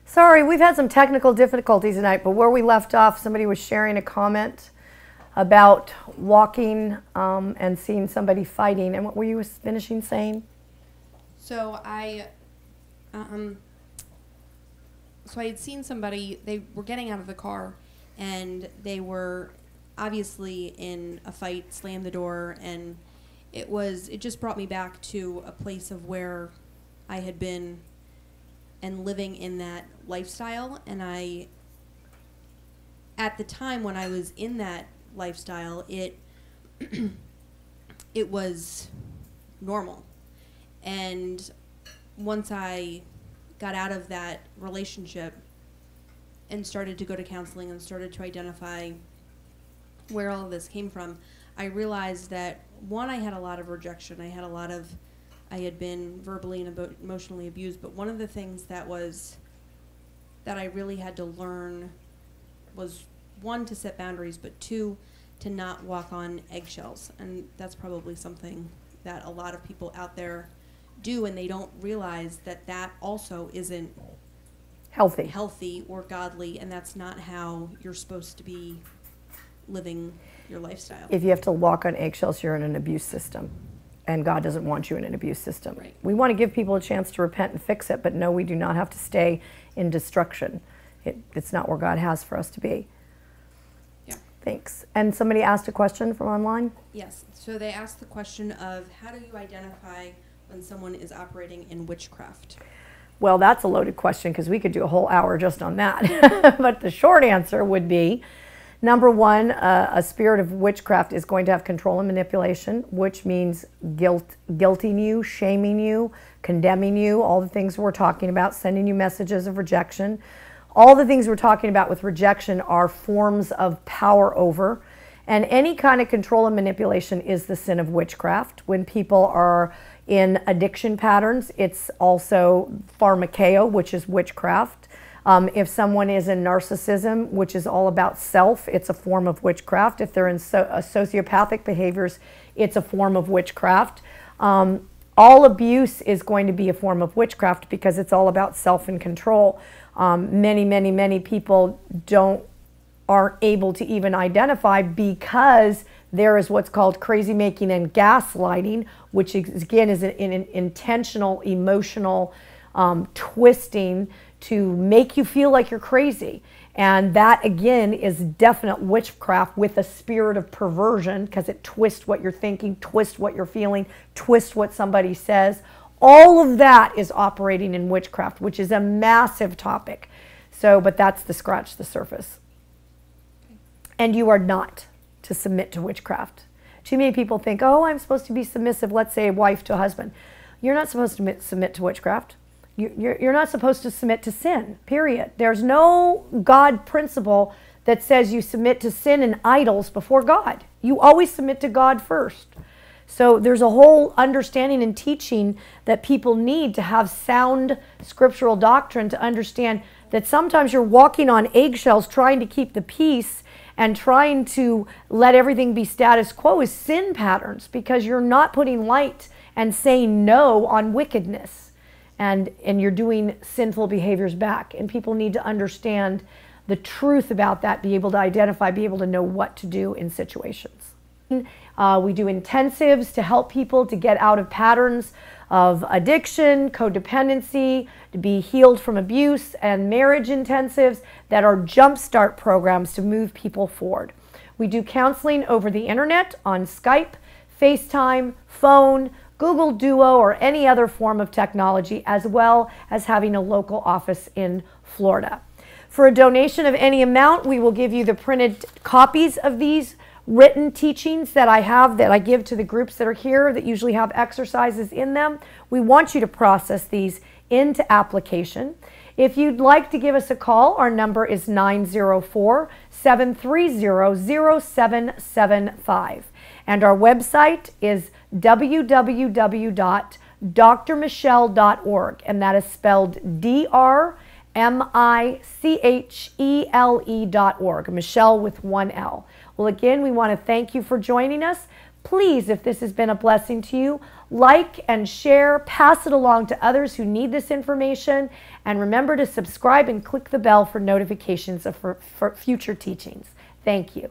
Sorry, we've had some technical difficulties tonight, but where we left off, somebody was sharing a comment about walking and seeing somebody fighting. And what were you finishing saying? So I had seen somebody, they were getting out of the car, and they were obviously in a fight, slammed the door, and it just brought me back to a place of where I had been and living in that lifestyle. And at the time when I was in that lifestyle, it was normal. And once I got out of that relationship and started to go to counseling and started to identify where all of this came from, I realized that, one, I had a lot of rejection. I had been verbally and emotionally abused, but one of the things that I really had to learn was, one, to set boundaries, but two, to not walk on eggshells. And that's probably something that a lot of people out there do, and they don't realize that that also isn't healthy or godly, and that's not how you're supposed to be living your lifestyle. If you have to walk on eggshells, you're in an abuse system, and God doesn't want you in an abuse system. Right. We want to give people a chance to repent and fix it, but no, we do not have to stay in destruction. It's not where God has for us to be. Yeah. Thanks. And somebody asked a question from online? Yes. So they asked the question of, how do you identify when someone is operating in witchcraft? Well, that's a loaded question because we could do a whole hour just on that. But the short answer would be, number one, a spirit of witchcraft is going to have control and manipulation, which means guilting you, shaming you, condemning you, all the things we're talking about, sending you messages of rejection. All the things we're talking about with rejection are forms of power over. And any kind of control and manipulation is the sin of witchcraft. When people are in addiction patterns, it's also pharmakeo, which is witchcraft. If someone is in narcissism, which is all about self, it's a form of witchcraft. If they're in sociopathic behaviors, it's a form of witchcraft. All abuse is going to be a form of witchcraft because it's all about self and control. Many people aren't able to even identify because there is what's called crazy making and gaslighting, which again is an intentional emotional twisting to make you feel like you're crazy. And that again is definite witchcraft with a spirit of perversion, because it twists what you're thinking, twists what you're feeling, twists what somebody says. All of that is operating in witchcraft, which is a massive topic. So, but that's to scratch the surface. And you are not to submit to witchcraft. Too many people think, oh, I'm supposed to be submissive, let's say a wife to a husband. You're not supposed to submit to witchcraft. You're not supposed to submit to sin, period. There's no God principle that says you submit to sin and idols before God. You always submit to God first. So there's a whole understanding and teaching that people need to have sound scriptural doctrine to understand that sometimes you're walking on eggshells trying to keep the peace and trying to let everything be status quo is sin patterns, because you're not putting light and saying no on wickedness. And you're doing sinful behaviors back. And people need to understand the truth about that, be able to identify, be able to know what to do in situations. We do intensives to help people to get out of patterns of addiction, codependency, to be healed from abuse, and marriage intensives that are jumpstart programs to move people forward. We do counseling over the internet, on Skype, FaceTime, phone, Google Duo, or any other form of technology, as well as having a local office in Florida. For a donation of any amount, we will give you the printed copies of these written teachings that I give to the groups that are here that usually have exercises in them. We want you to process these into application. If you'd like to give us a call, our number is 904-730-0775. And our website is www.drmichelle.org, and that is spelled DRMICHELE.org, Michelle with one L. Well, again, we want to thank you for joining us. Please, if this has been a blessing to you, like and share, pass it along to others who need this information, and remember to subscribe and click the bell for notifications for future teachings. Thank you.